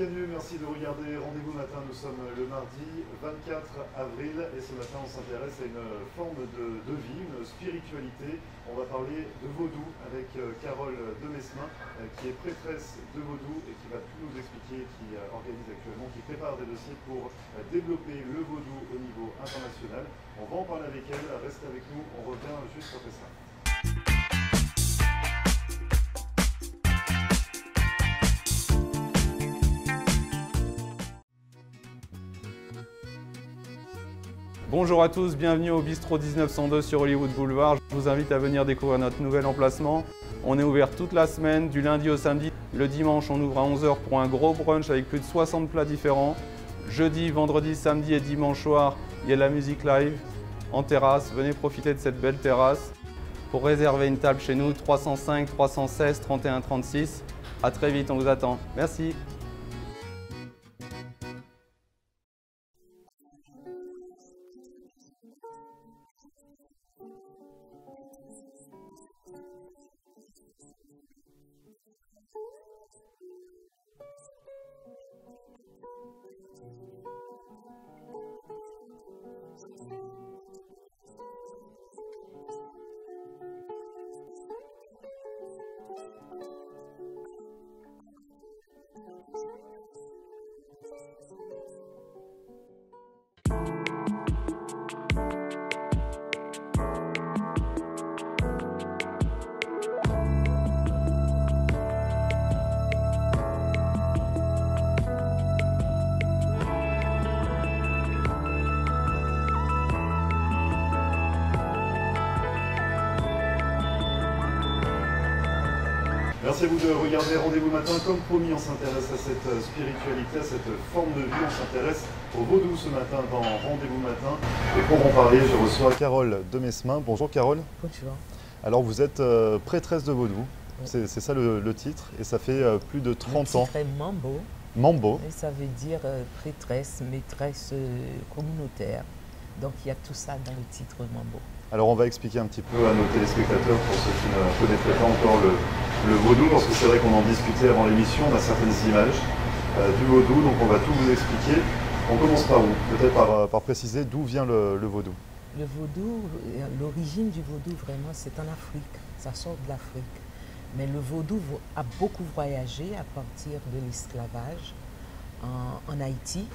bienvenue, merci de regarder Rendez-vous matin. Nous sommes le mardi 24 avril et ce matin on s'intéresse à une forme de vie, une spiritualité. On va parler de vaudou avec Carole Demesmin qui est prêtresse de vaudou et qui va tout nous expliquer, qui organise actuellement, qui prépare des dossiers pour développer le vaudou au niveau international. On va en parler avec elle, restez avec nous, on revient juste après ça. Bonjour à tous, bienvenue au Bistrot 1902 sur Hollywood Boulevard. Je vous invite à venir découvrir notre nouvel emplacement. On est ouvert toute la semaine, du lundi au samedi. Le dimanche, on ouvre à 11 h pour un gros brunch avec plus de 60 plats différents. Jeudi, vendredi, samedi et dimanche soir, il y a de la musique live en terrasse. Venez profiter de cette belle terrasse. Pour réserver une table chez nous, 305 316 31 36. À très vite, on vous attend. Merci. Merci à vous de regarder Rendez-vous matin. Comme promis, on s'intéresse à cette spiritualité, à cette forme de vie. On s'intéresse au vaudou ce matin dans Rendez-vous matin. Et pour en parler, je reçois Carole Demesmin. Bonjour Carole. Bonjour. Alors vous êtes prêtresse de vaudou, oui. C'est ça le titre, et ça fait plus de 30 ans. Le titre est Mambo. Mambo. Et ça veut dire prêtresse, maîtresse communautaire. Donc il y a tout ça dans le titre Mambo. Alors on va expliquer un petit peu à nos téléspectateurs, pour ceux qui ne connaîtraient pas encore le vaudou, parce que c'est vrai qu'on en discutait avant l'émission, on a certaines images du vaudou, donc on va tout vous expliquer. On commence par où? Peut-être par préciser d'où vient le vaudou. Le vaudou, l'origine du vaudou vraiment c'est en Afrique, ça sort de l'Afrique. Mais le vaudou a beaucoup voyagé à partir de l'esclavage en Haïti.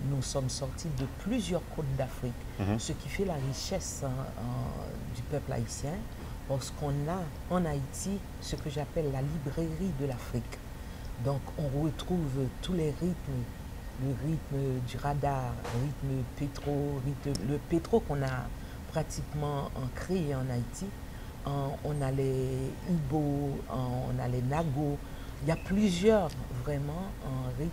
Nous sommes sortis de plusieurs côtes d'Afrique, ce qui fait la richesse du peuple haïtien, parce qu'on a en Haïti ce que j'appelle la librairie de l'Afrique. Donc on retrouve tous les rythmes, le rythme du radar, le rythme pétro, le pétro qu'on a pratiquement créé en Haïti. On a les Ibo, on a les Nago. Il y a plusieurs vraiment rites.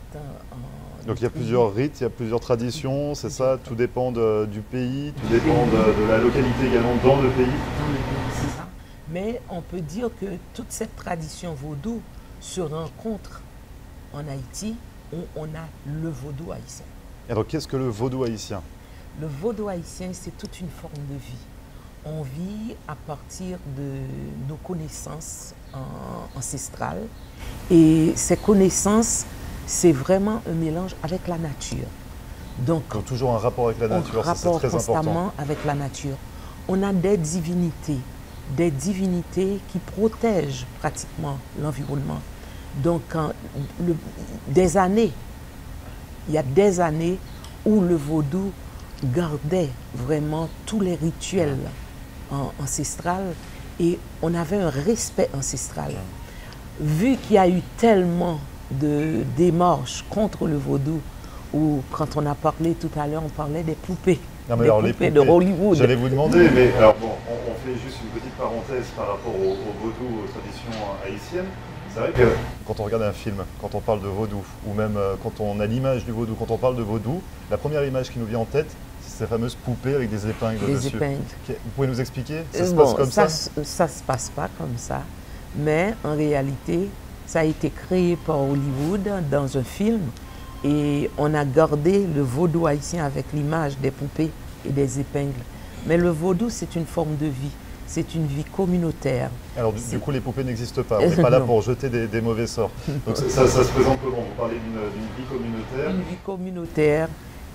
Donc il y a plusieurs rites, il y a plusieurs traditions, c'est ça? Tout dépend du pays, tout dépend de la localité également dans le pays. Dans le pays, c'est ça. Mais on peut dire que toute cette tradition vaudou se rencontre en Haïti où on a le vaudou haïtien. Et alors qu'est-ce que le vaudou haïtien? Le vaudou haïtien, c'est toute une forme de vie. On vit à partir de nos connaissances ancestrales et ces connaissances, c'est vraiment un mélange avec la nature. Donc toujours un rapport avec la nature, ça c'est très constamment important. Avec la nature. On a des divinités qui protègent pratiquement l'environnement. Donc il y a des années où le vaudou gardait vraiment tous les rituels ancestrales et on avait un respect ancestral. Vu qu'il y a eu tellement de démarches contre le vaudou, ou quand on a parlé tout à l'heure, on parlait des poupées. Non, mais des alors, poupées de Hollywood. J'allais vous demander, mais alors bon, on fait juste une petite parenthèse par rapport au vaudou, aux traditions haïtiennes. C'est vrai que quand on regarde un film, quand on parle de vaudou, ou même quand on a l'image du vaudou, quand on parle de vaudou, la première image qui nous vient en tête, c'est ces fameuses poupées avec des épingles dessus. Des épingles. Vous pouvez nous expliquer? Ça se passe comme ça? Ça ne se passe pas comme ça, mais en réalité, ça a été créé par Hollywood dans un film et on a gardé le vaudou haïtien avec l'image des poupées et des épingles. Mais le vaudou, c'est une forme de vie. c'est une vie communautaire. Alors du coup, les poupées n'existent pas, on n'est pas là pour jeter des mauvais sorts. Donc ça se présente comment? Vous parlez d'une vie communautaire? Une vie communautaire,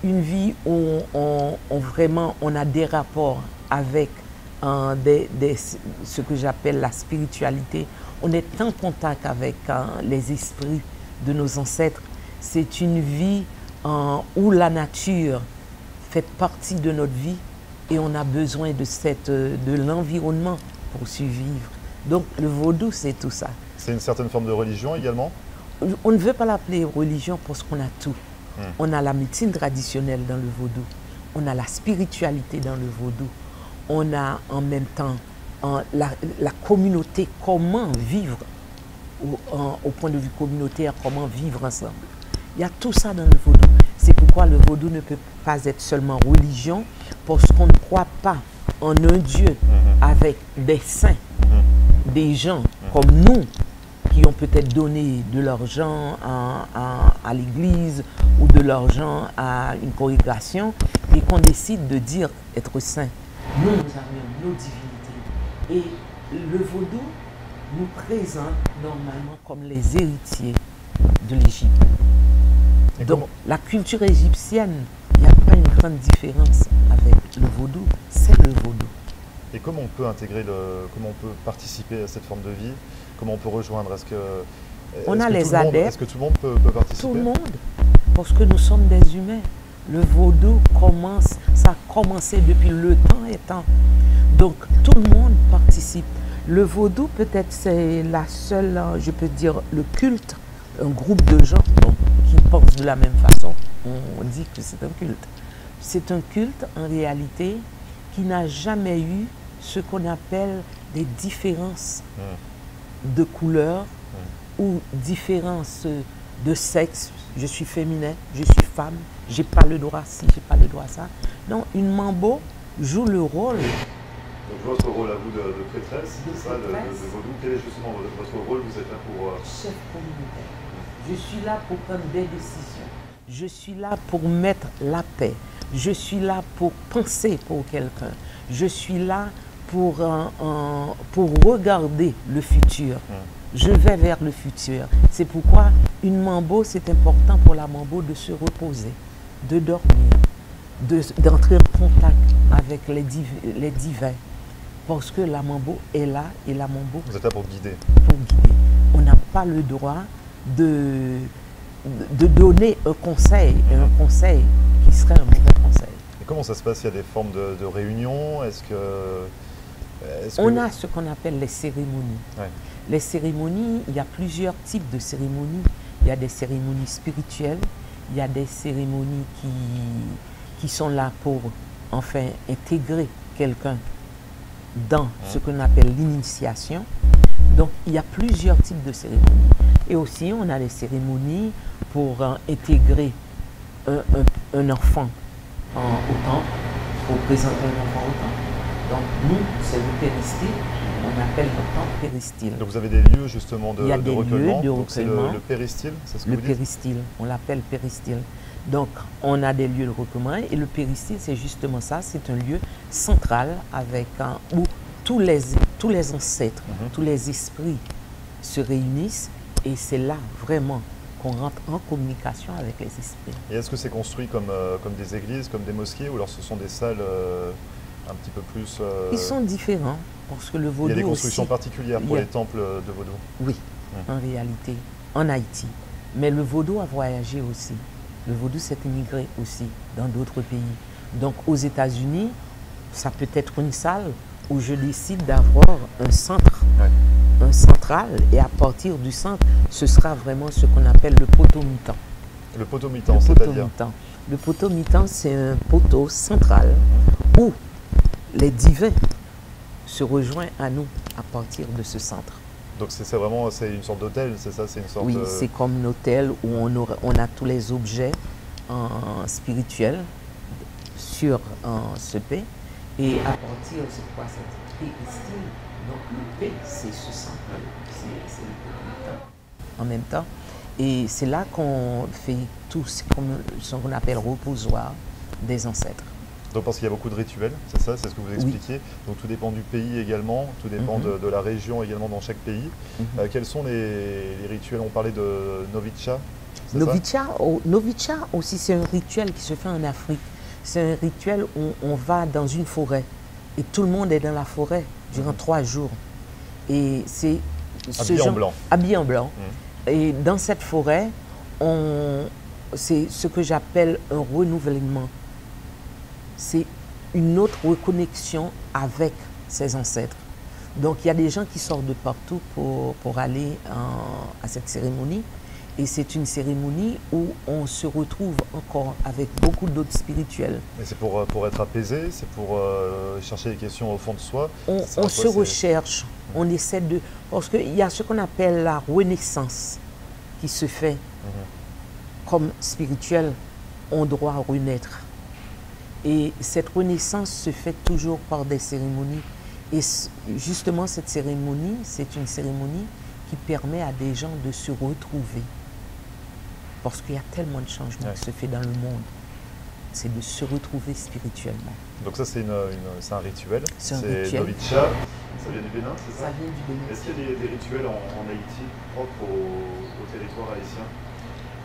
une vie où on a des rapports avec ce que j'appelle la spiritualité. On est en contact avec les esprits de nos ancêtres. C'est une vie où la nature fait partie de notre vie et on a besoin de l'environnement pour survivre. Donc le vaudou, c'est tout ça. C'est une certaine forme de religion également? On ne veut pas l'appeler religion parce qu'on a tout. On a la médecine traditionnelle dans le vaudou, on a la spiritualité dans le vaudou, on a en même temps la communauté, comment vivre au point de vue communautaire, comment vivre ensemble. Il y a tout ça dans le vaudou. C'est pourquoi le vaudou ne peut pas être seulement religion, parce qu'on ne croit pas en un Dieu avec des saints, des gens comme nous, qui ont peut-être donné de l'argent à l'église ou de l'argent à une congrégation et qu'on décide de dire être saint. Nous avons nos divinités. Et le vaudou nous présente normalement comme les héritiers de l'Égypte. Donc la culture égyptienne, il n'y a pas une grande différence avec le vaudou, c'est le vaudou. Et comment on peut intégrer, comment on peut participer à cette forme de vie? Comment on peut rejoindre? On a les adeptes. Est-ce que tout le monde peut participer? Tout le monde, parce que nous sommes des humains. Le vaudou ça a commencé depuis le temps étant. Donc tout le monde participe. Le vaudou, peut-être, c'est la seule, je peux dire, le culte, un groupe de gens qui pensent de la même façon. On dit que c'est un culte. C'est un culte, en réalité, qui n'a jamais eu ce qu'on appelle des différences de couleur ou différences de sexe. Je suis féminin, je suis femme, j'ai pas le droit ci, j'ai pas le droit ça. Non, une mambo joue le rôle. Donc votre rôle à vous de prêtresse, c'est ça, de vaudou. Quel est justement votre rôle? Vous êtes là pour... Chef communautaire. Je suis là pour prendre des décisions. Je suis là pour mettre la paix. Je suis là pour penser pour quelqu'un. Je suis là pour regarder le futur. Je vais vers le futur. C'est pourquoi une mambo, c'est important pour la mambo de se reposer, de dormir, d'entrer en contact avec les divins. Parce que la mambo est là et la mambo... Vous êtes là pour guider. Pour guider. On n'a pas le droit de donner un conseil, et un conseil qui serait un mauvais conseil. Et comment ça se passe? Il y a des formes de réunions? On a ce qu'on appelle les cérémonies. Ouais. Les cérémonies, il y a plusieurs types de cérémonies. Il y a des cérémonies spirituelles, il y a des cérémonies qui sont là pour enfin intégrer quelqu'un dans ce qu'on appelle l'initiation. Donc il y a plusieurs types de cérémonies. Et aussi on a des cérémonies pour intégrer un enfant au temple, pour présenter un enfant au temple. Donc nous, c'est le péristyle, on appelle le temple péristyle. Donc vous avez des lieux justement de recueillement. Il y a des lieux de recueillement. C'est le péristyle, c'est ce que vous dites? Le péristyle, on l'appelle péristyle. Donc on a des lieux de recueillement et le péristyle, c'est justement ça, c'est un lieu central avec où tous les ancêtres, tous les esprits se réunissent et c'est là vraiment qu'on rentre en communication avec les esprits. Et est-ce que c'est construit comme des églises, comme des mosquées, ou alors ce sont des salles un petit peu plus... Ils sont différents, parce que le vaudou... Il y a des constructions aussi, particulières pour les temples de vaudou? Oui, en réalité, en Haïti. Mais le vaudou a voyagé aussi. Le vaudou s'est immigré aussi dans d'autres pays. Donc aux États-Unis, ça peut être une salle où je décide d'avoir un centre, un central, et à partir du centre, ce sera vraiment ce qu'on appelle le poteau-mitan. Le poteau-mitan, c'est-à-dire? Le poteau-mitan, c'est un poteau central où les divins se rejoignent à nous à partir de ce centre. Donc c'est vraiment une sorte d'hôtel, c'est ça? Oui, c'est comme un hôtel où on a tous les objets spirituels sur ce P. Et à partir, c'est quoi cette péristyle? Donc le P, c'est ce centre, c'est le poteau-mitan en même temps. Et c'est là qu'on fait tout ce qu'on appelle reposoir des ancêtres. Donc parce qu'il y a beaucoup de rituels, c'est ça, c'est ce que vous expliquiez. Donc tout dépend du pays également, tout dépend de la région également dans chaque pays. Quels sont les rituels? On parlait de Novicha. Novicha aussi, c'est un rituel qui se fait en Afrique. C'est un rituel où on va dans une forêt et tout le monde est dans la forêt durant 3 jours. Et c'est habillé en blanc. Et dans cette forêt, c'est ce que j'appelle un renouvellement. C'est une autre reconnexion avec ses ancêtres. Donc il y a des gens qui sortent de partout pour aller à cette cérémonie. Et c'est une cérémonie où on se retrouve encore avec beaucoup d'autres spirituels. Mais c'est pour être apaisé, c'est pour chercher les questions au fond de soi. On se recherche, on essaie de... Parce qu'il y a ce qu'on appelle la renaissance qui se fait. Comme spirituel, on doit renaître. Et cette renaissance se fait toujours par des cérémonies. Et justement, cette cérémonie, c'est une cérémonie qui permet à des gens de se retrouver. Parce qu'il y a tellement de changements qui se fait dans le monde. C'est de se retrouver spirituellement. Donc ça, c'est un rituel. C'est un rituel. Novicha. Ça vient du Bénin, c'est ça? Ça vient du Bénin. Est-ce qu'il y a des rituels en Haïti propres au territoire haïtien?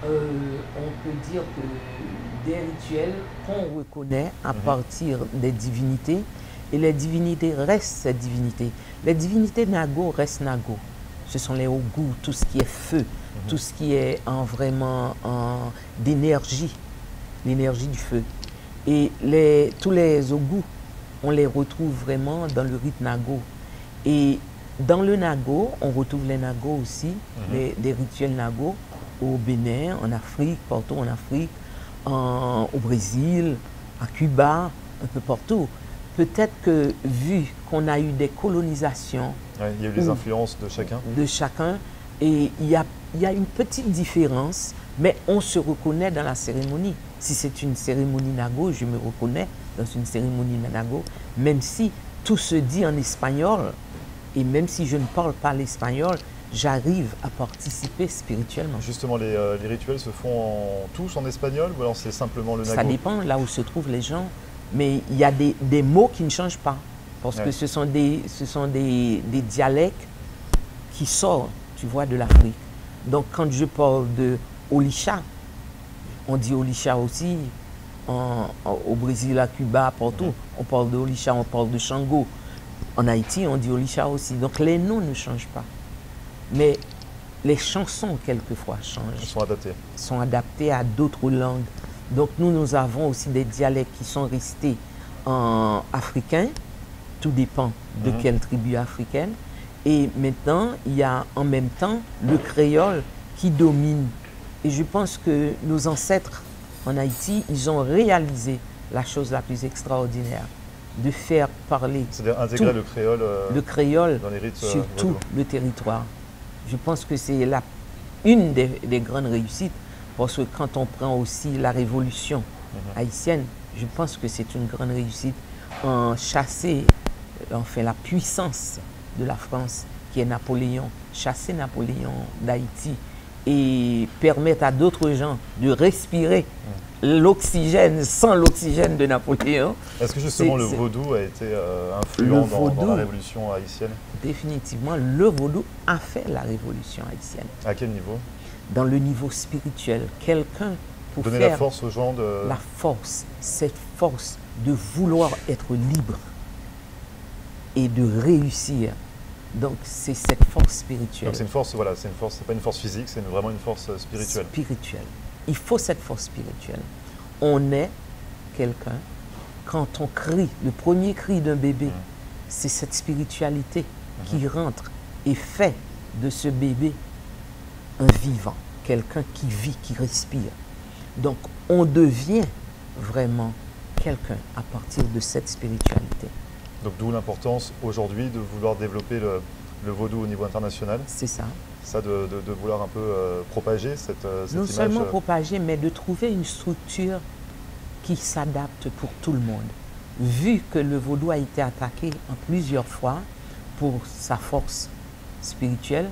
On peut dire que des rituels qu'on reconnaît à partir des divinités. Et les divinités restent ces divinités. Les divinités Nago restent Nago. Ce sont les Ogu, tout ce qui est feu, tout ce qui est vraiment d'énergie, l'énergie du feu. Et tous les Ogu, on les retrouve vraiment dans le rite Nago. Et dans le Nago, on retrouve les Nago aussi, des rituels Nago au Bénin, en Afrique, partout en Afrique, au Brésil, à Cuba, un peu partout. Peut-être que vu qu'on a eu des colonisations... il y a eu les influences de chacun. Et il y a une petite différence, mais on se reconnaît dans la cérémonie. Si c'est une cérémonie Nago, je me reconnais dans une cérémonie Nago, même si tout se dit en espagnol, et même si je ne parle pas l'espagnol, j'arrive à participer spirituellement. Justement, les rituels se font tous en espagnol ou alors c'est simplement le Nago? Ça dépend là où se trouvent les gens. Mais il y a des mots qui ne changent pas, parce que ce sont des dialectes qui sortent, tu vois, de l'Afrique. Donc quand je parle de Olisha, on dit Olisha aussi, au Brésil, à Cuba, partout, on parle de Olisha, on parle de Shango. En Haïti, on dit Olisha aussi. Donc les noms ne changent pas. Mais les chansons, quelquefois, changent. Elles sont adaptées. Sont adaptées à d'autres langues. Donc nous avons aussi des dialectes qui sont restés africains, tout dépend de quelle tribu africaine. Et maintenant, il y a en même temps le créole qui domine. Et je pense que nos ancêtres en Haïti, ils ont réalisé la chose la plus extraordinaire, de faire parler... C'est-à-dire intégrer le créole dans les rites sur tout le territoire. Je pense que c'est une des grandes réussites. Parce que quand on prend aussi la révolution haïtienne, je pense que c'est une grande réussite en chasser, enfin la puissance de la France qui est Napoléon, chasser Napoléon d'Haïti et permettre à d'autres gens de respirer l'oxygène sans l'oxygène de Napoléon. Est-ce que justement le vaudou a été influent dans la révolution haïtienne? Définitivement, le vaudou a fait la révolution haïtienne. À quel niveau? Dans le niveau spirituel, quelqu'un pour donner faire la force aux gens de... La force, cette force de vouloir être libre et de réussir. Donc c'est cette force spirituelle. Donc c'est une force, voilà, c'est pas une force physique, c'est vraiment une force spirituelle. Spirituelle. Il faut cette force spirituelle. On est quelqu'un, quand on crie, le premier cri d'un bébé, c'est cette spiritualité qui rentre et fait de ce bébé un vivant, quelqu'un qui vit, qui respire. Donc, on devient vraiment quelqu'un à partir de cette spiritualité. Donc, d'où l'importance aujourd'hui de vouloir développer le vaudou au niveau international. C'est ça. Ça, de vouloir un peu propager cette image. Non seulement propager, mais de trouver une structure qui s'adapte pour tout le monde. Vu que le vaudou a été attaqué en plusieurs fois pour sa force spirituelle,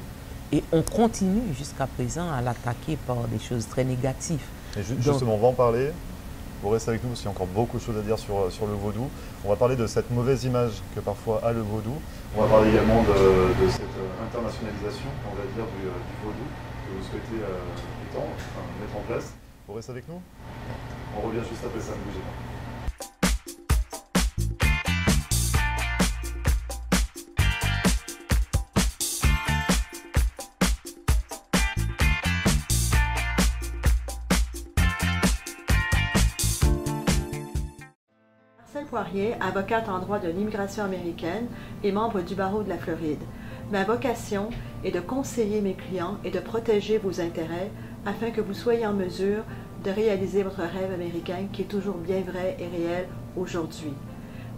et on continue jusqu'à présent à l'attaquer par des choses très négatives. Et justement, on va en parler. Vous restez avec nous parce qu'il y a encore beaucoup de choses à dire sur le vaudou. On va parler de cette mauvaise image que parfois a le vaudou. On va parler également de cette internationalisation, on va dire, du vaudou que vous souhaitez mettre en place. Vous restez avec nous? On revient juste après ça, ne bougez pas. Marcelle Poirier, avocate en droit de l'immigration américaine et membre du barreau de la Floride. Ma vocation est de conseiller mes clients et de protéger vos intérêts afin que vous soyez en mesure de réaliser votre rêve américain qui est toujours bien vrai et réel aujourd'hui.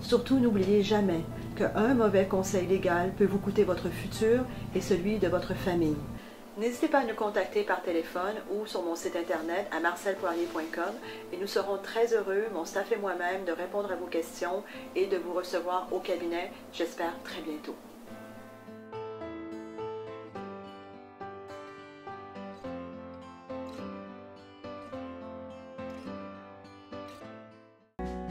Surtout, n'oubliez jamais qu'un mauvais conseil légal peut vous coûter votre futur et celui de votre famille. N'hésitez pas à nous contacter par téléphone ou sur mon site internet à marcelpoirier.com et nous serons très heureux, mon staff et moi-même, de répondre à vos questions et de vous recevoir au cabinet, j'espère très bientôt.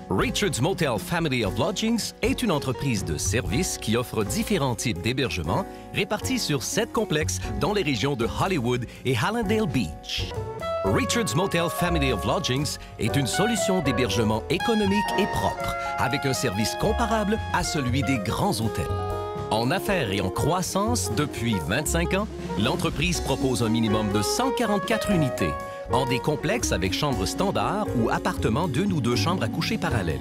Richard's Motel Family of Lodgings est une entreprise de services qui offre différents types d'hébergements répartis sur 7 complexes dans les régions de Hollywood et Hallandale Beach. Richard's Motel Family of Lodgings est une solution d'hébergement économique et propre, avec un service comparable à celui des grands hôtels. En affaires et en croissance depuis 25 ans, l'entreprise propose un minimum de 144 unités, en des complexes avec chambres standards ou appartements d'1 ou 2 chambres à coucher parallèles.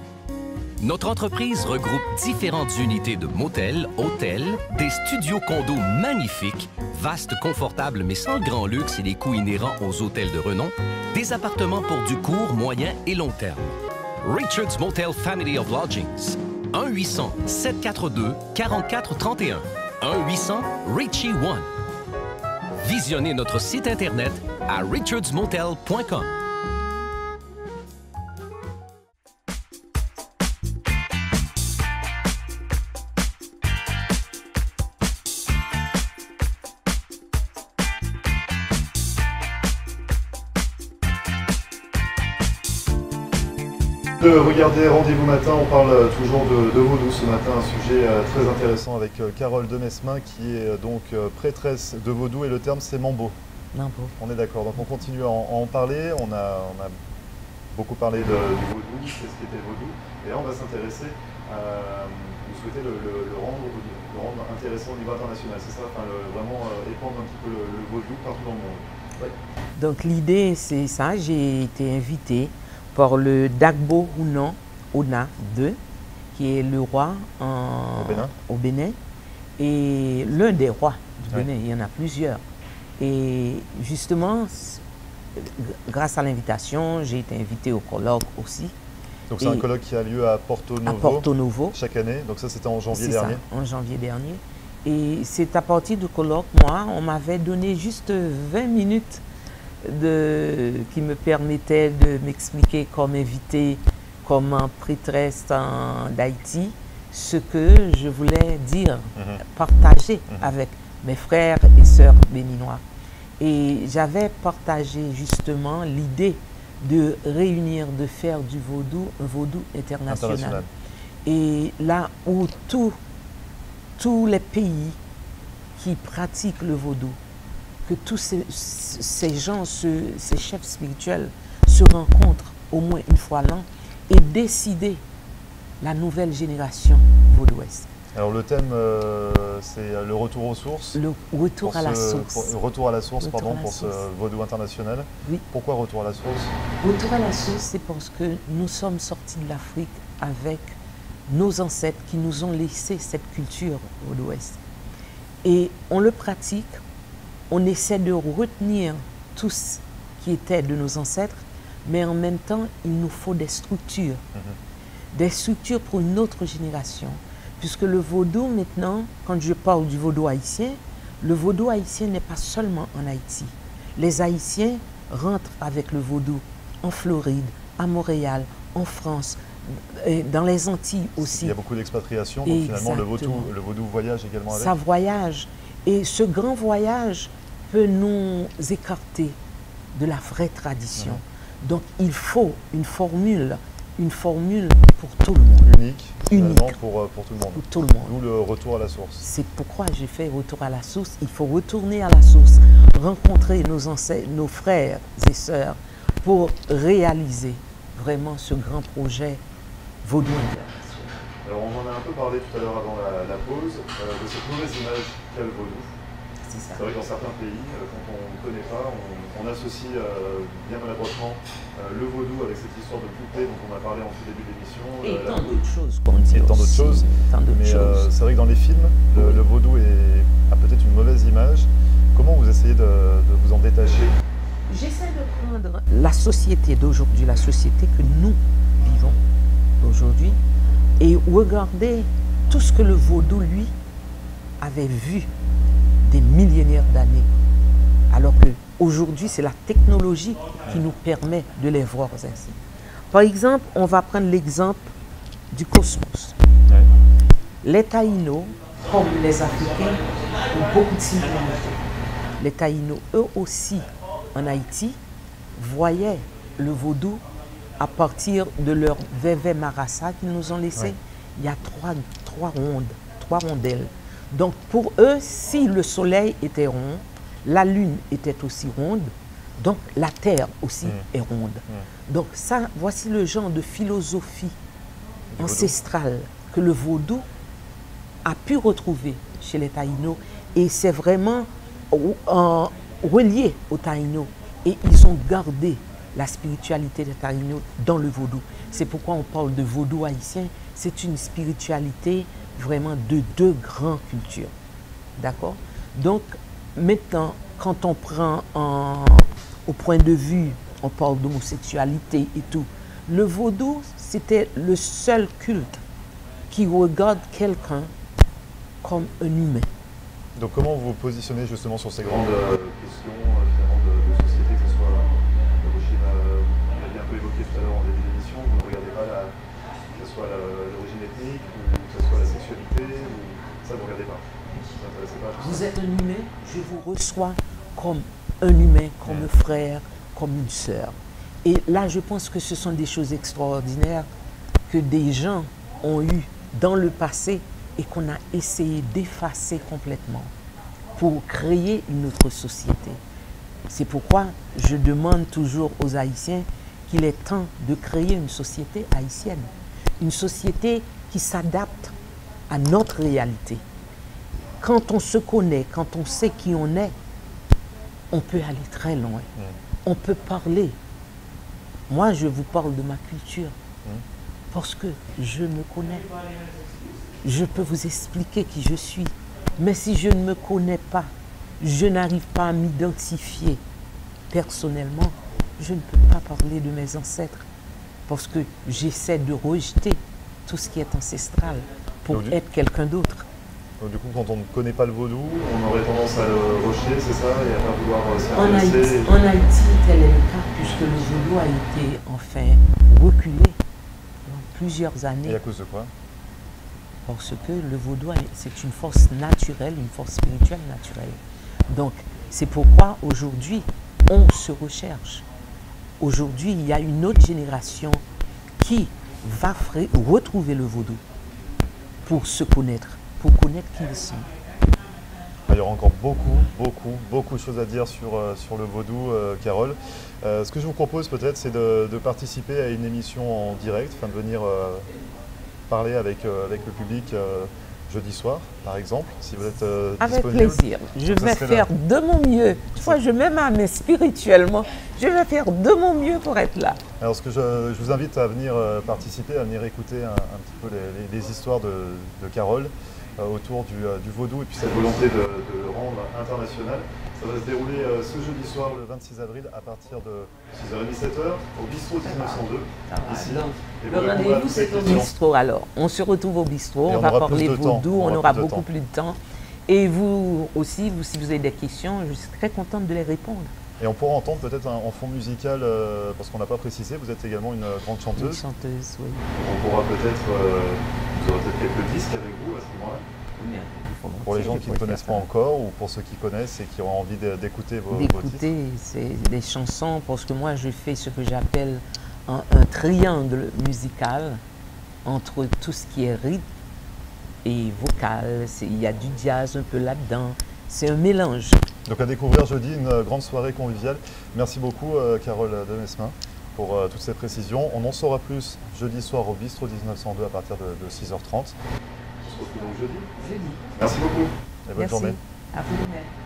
Notre entreprise regroupe différentes unités de motels, hôtels, des studios condos magnifiques, vastes, confortables mais sans le grand luxe et les coûts inhérents aux hôtels de renom, des appartements pour du court, moyen et long terme. Richard's Motel Family of Lodgings. 1-800-742-4431. 1-800-RICHIE-1. Visionnez notre site Internet à richardsmotel.com. Regardez Rendez-vous matin, on parle toujours de vaudou ce matin, un sujet très intéressant avec Carole Demesmin qui est donc prêtresse de vaudou et le terme c'est mambo. Mambo. On est d'accord, donc on continue à en parler, on a beaucoup parlé du vaudou, qu'est-ce qu'était le vaudou, et là on va s'intéresser vous souhaitez le rendre intéressant au niveau international, c'est ça, vraiment épandre un petit peu le vaudou partout dans le monde. Ouais. Donc l'idée c'est ça, j'ai été invitée par le Dagbo Ona II, qui est le roi au Bénin, et l'un des rois du Bénin, il y en a plusieurs. Et justement, grâce à l'invitation, j'ai été invitée au colloque aussi. Donc c'est un colloque qui a lieu à Porto Novo, chaque année, donc ça c'était en janvier dernier. Ça, en janvier dernier. Et c'est à partir du colloque, moi, on m'avait donné juste 20 minutes qui me permettait de m'expliquer comme invitée, comme prêtresse d'Haïti, ce que je voulais dire, partager avec mes frères et sœurs béninois. Et j'avais partagé justement l'idée de réunir, de faire du vaudou, un vaudou international. Et là où tous les pays qui pratiquent le vaudou, que tous ces gens, ces chefs spirituels se rencontrent au moins une fois l'an et décider la nouvelle génération vaudouesque. Alors le thème, c'est le retour aux sources. Le retour à la source. Retour à la source, pardon, pour ce vaudou international. Oui. Pourquoi retour à la source? Retour à la source, c'est parce que nous sommes sortis de l'Afrique avec nos ancêtres qui nous ont laissé cette culture vaudouesque. Et on le pratique. On essaie de retenir tout ce qui était de nos ancêtres, mais en même temps, il nous faut des structures. Des structures pour une autre génération. Puisque le vaudou, maintenant, quand je parle du vaudou haïtien, le vaudou haïtien n'est pas seulement en Haïti. Les Haïtiens rentrent avec le vaudou en Floride, à Montréal, en France, dans les Antilles aussi. Il y a beaucoup d'expatriation, donc finalement le vaudou voyage également avec. Ça voyage. Et ce grand voyage peut nous écarter de la vraie tradition, Donc il faut une formule pour tout le monde. Unique, finalement, pour tout le monde. Pour tout le monde. D'où le retour à la source. C'est pourquoi j'ai fait retour à la source. Il faut retourner à la source, rencontrer nos ancêtres, nos frères et sœurs pour réaliser vraiment ce grand projet vaudou. Alors on en a un peu parlé tout à l'heure avant la pause, de cette mauvaise image qu'a le vaudou. C'est vrai que dans certains pays, quand on ne connaît pas, on associe bien maladroitement le vaudou avec cette histoire de poupée dont on a parlé en tout début d'émission. Et tant d'autres choses, qu'on dit. Et tant d'autres choses. Mais c'est vrai que dans les films, le vaudou a peut-être une mauvaise image. Comment vous essayez de vous en détacher? J'essaie de prendre la société d'aujourd'hui, la société que nous vivons aujourd'hui, et regarder tout ce que le vaudou, lui, avait vu des millénaires d'années. Alors qu'aujourd'hui, c'est la technologie qui nous permet de les voir ainsi. Par exemple, on va prendre l'exemple du cosmos. Ouais. Les Taïnos, comme les Africains, ont beaucoup de similarités. Les Taïnos, eux aussi, en Haïti, voyaient le vaudou à partir de leur Vévé Marassa qu'ils nous ont laissé. Ouais. Il y a trois rondelles. Donc pour eux, si le soleil était rond, la lune était aussi ronde, donc la terre aussi est ronde. Donc ça, voici le genre de philosophie ancestrale que le vaudou a pu retrouver chez les Taïnos, et c'est vraiment relié aux Taïnos, et ils ont gardé la spiritualité des Taïnos dans le vaudou. C'est pourquoi on parle de vaudou haïtien. C'est une spiritualité vraiment de deux grandes cultures. D'accord? Donc, maintenant, quand on prend au point de vue, on parle d'homosexualité et tout, le vaudou, c'était le seul culte qui regarde quelqu'un comme un humain. Donc, comment vous vous positionnez justement sur ces grandes questions finalement de société, que ce soit l'origine, on l'a bien un peu évoqué tout à l'heure en début d'émission, vous ne regardez pas que ce soit l'origine ethnique, ou que ce soit la sexualité, ou ça vous ne regardez pas. Vous êtes un humain, je vous reçois comme un humain, comme un frère, comme une sœur. Et là, je pense que ce sont des choses extraordinaires que des gens ont eues dans le passé et qu'on a essayé d'effacer complètement pour créer une autre société. C'est pourquoi je demande toujours aux Haïtiens qu'il est temps de créer une société haïtienne, une société qui s'adapte à notre réalité. Quand on se connaît, quand on sait qui on est, on peut aller très loin. On peut parler. Moi, je vous parle de ma culture parce que je me connais. Je peux vous expliquer qui je suis. Mais si je ne me connais pas, je n'arrive pas à m'identifier personnellement, je ne peux pas parler de mes ancêtres parce que j'essaie de rejeter tout ce qui est ancestral pour être quelqu'un d'autre. Donc du coup, quand on ne connaît pas le vaudou, on aurait tendance à le rejeter, c'est ça, et à pas vouloir s'y intéresser. En Haïti, tel est le cas, puisque le vaudou a été enfin reculé dans plusieurs années. Et à cause de quoi? Parce que le vaudou, c'est une force naturelle, une force spirituelle naturelle. Donc, c'est pourquoi aujourd'hui, on se recherche. Aujourd'hui, il y a une autre génération qui va retrouver le vaudou pour se connaître, pour connaître qui ils sont. Il y aura encore beaucoup de choses à dire sur le vaudou, Carole. Ce que je vous propose peut-être, c'est de participer à une émission en direct, enfin de venir parler avec le public jeudi soir, par exemple, si vous êtes avec disponible. Plaisir. Je vais faire de mon mieux. Moi, je mets ma main spirituellement. Je vais faire de mon mieux pour être là. Alors, ce que je vous invite à venir participer, à venir écouter un petit peu les histoires de Carole autour du vaudou et puis cette volonté de le rendre international. Ça va se dérouler ce jeudi soir, le 26 avril, à partir de 6h30, 7h, au bistrot 1902, ici. Le rendez-vous, c'est au bistrot, alors. On se retrouve au bistrot, on va parler vaudou, on aura beaucoup plus de temps. Et vous aussi, si vous avez des questions, je suis très contente de les répondre. Et on pourra entendre peut-être en fond musical, parce qu'on n'a pas précisé, vous êtes également une grande chanteuse. Une chanteuse, oui. On pourra peut-être, vous aurez peut-être quelques disques avec vous à ce moment-là. Il faut Pour les gens qui ne connaissent pas encore ou pour ceux qui connaissent et qui ont envie d'écouter vos titres. D'écouter des chansons, parce que moi je fais ce que j'appelle un triangle musical entre tout ce qui est rythme et vocal. Il y a du jazz un peu là-dedans. C'est un mélange. Donc à découvrir jeudi, une grande soirée conviviale. Merci beaucoup Carole Demesmin pour toutes ces précisions. On en saura plus jeudi soir au Bistro 1902 à partir de 6h30. On se retrouve donc jeudi. Merci beaucoup et bonne journée. À vous.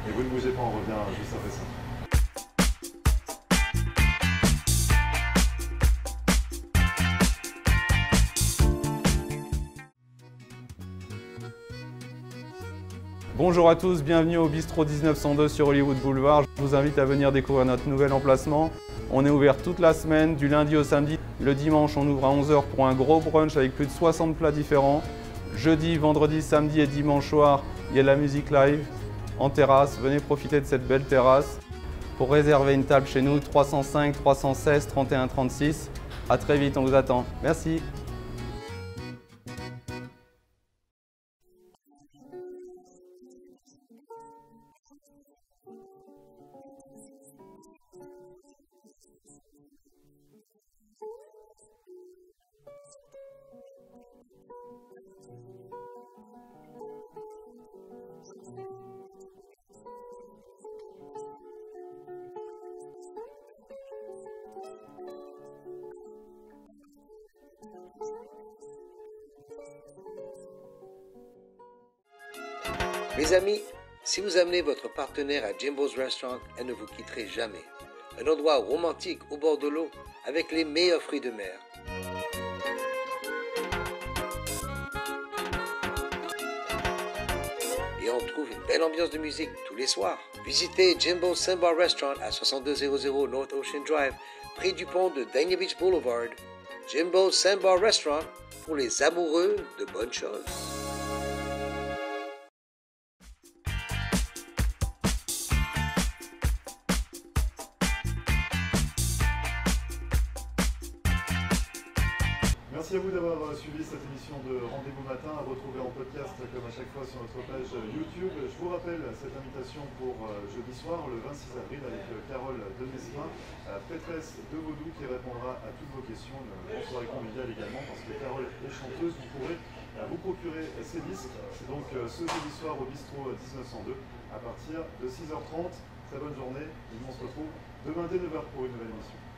Et vous ne bougez pas, on revient juste après ça. Bonjour à tous, bienvenue au Bistro 1902 sur Hollywood Boulevard. Je vous invite à venir découvrir notre nouvel emplacement. On est ouvert toute la semaine, du lundi au samedi. Le dimanche, on ouvre à 11h pour un gros brunch avec plus de 60 plats différents. Jeudi, vendredi, samedi et dimanche soir, il y a de la musique live en terrasse. Venez profiter de cette belle terrasse. Pour réserver une table chez nous, 305 316 31 36. À très vite, on vous attend. Merci. Mes amis, si vous amenez votre partenaire à Jimbo's Restaurant, elle ne vous quitterait jamais. Un endroit romantique au bord de l'eau avec les meilleurs fruits de mer. Et on trouve une belle ambiance de musique tous les soirs. Visitez Jimbo's Sandbar Restaurant à 6200 North Ocean Drive, près du pont de Dania Beach Boulevard. Jimbo's Sandbar Restaurant pour les amoureux de bonnes choses. Merci à vous d'avoir suivi cette émission de Rendez-vous Matin, à retrouver en podcast comme à chaque fois sur notre page YouTube. Je vous rappelle cette invitation pour jeudi soir, le 26 avril, avec Carole Demesmin, prêtresse de Vaudou, qui répondra à toutes vos questions. Une grande soirée conviviale également, parce que Carole est chanteuse, vous pourrez vous procurer ses disques. C'est donc ce jeudi soir au Bistro 1902 à partir de 6h30. Très bonne journée, et nous on se retrouve demain dès 9h pour une nouvelle émission.